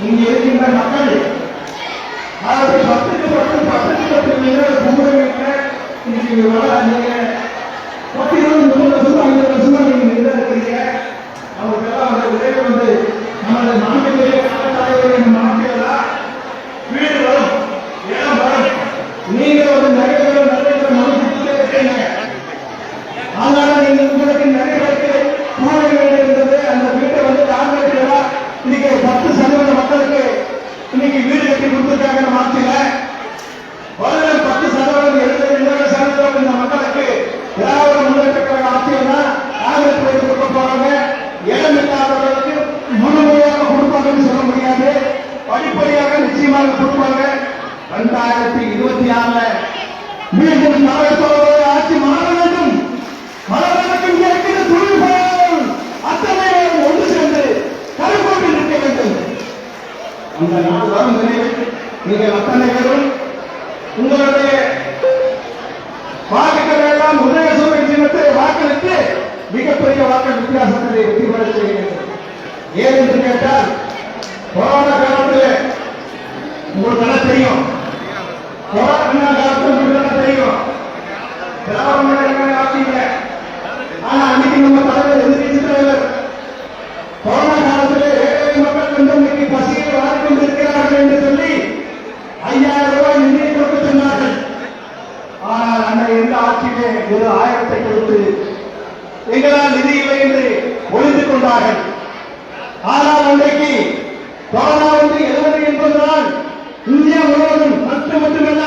இங்கே இருக்கின்ற மக்கள் அதாவது 10 இன்னைக்கு நீங்க 10, 20, 30 வருஷமா 50 வருஷமா நீங்க இருக்கிறீங்க. அவருக்கெல்லாம் அந்த விளைவு வந்து நமது மாநிலத்திலே தலைவரின் மாநிலம் வீடு வரும், இடம் வரும். நீங்க ஒரு நிறைய மனசுக்குள்ளே இருக்கீங்க. அதனால நீங்க உங்களுக்கு நிறைய பேருக்கு கூற இருந்தது. அந்த வீட்டை வந்து காங்கிரஸ் இன்னைக்கு 10% மக்களுக்கு இன்னைக்கு வீடு கட்டி கொடுத்துருக்காங்க. மாற்றில வருடம் 10% 20% இந்த மக்களுக்கு திராவிட முன்னேற்ற கழக ஆட்சியில் தான் காங்கிரஸ் போய் கொடுக்க போறாங்க. இடம் இல்லாதவர்களுக்கு முழுமையாக கொடுப்பாங்கன்னு சொல்ல முடியாது, படிப்படியாக நிச்சயமாக கொடுப்பாங்க. 2026 மீண்டும் தலைவர்களோடு ஆட்சி மாற வேண்டும். மலர்களுக்கு இங்கே இருக்கிற தொழில்கள் அத்தனை ஒன்று சேர்ந்து கருப்போட்டில் இருக்க வேண்டும். அந்த நாள் வரும் நீங்கள் அத்தனை பேரும் உங்களுடைய வாக்குகள் எல்லாம் உதயசூரியன் சின்னத்தை வாக்களித்து மிகப்பெரிய வாக்கு வித்தியாசத்தை வெற்றி பெற செய்ய வேண்டும். ஏன் என்று கேட்டால் கொரோனா காலத்தில் உங்களுக்கு நல்லா தெரியும், கொரோனா காலத்தில் உங்களுக்கு நல்லா தெரியும் திராவிட ஆட்சியில. ஆனா அன்னைக்கு நம்ம தலைவர் எதிர்கட்சி தலைவர் கொரோனா காலத்தில் ஏழை மக்கள் வந்து இன்னைக்கு பசியை வாழ்க்கொண்டு இருக்கிறார்கள் என்று சொல்லி 5000 ரூபாய் நிதியை கொடுத்து சொன்னார்கள். ஆனால் அந்த எந்த ஆட்சியிலே ஒரு 1000 கொடுத்து எங்களால் நிதி இல்லை என்று ஒழித்துக் கொண்டார்கள். ஆனால் அன்றைக்கு கொரோனா வந்து 70 என்பதனால் இந்தியா முழுவதும் மட்டுமல்ல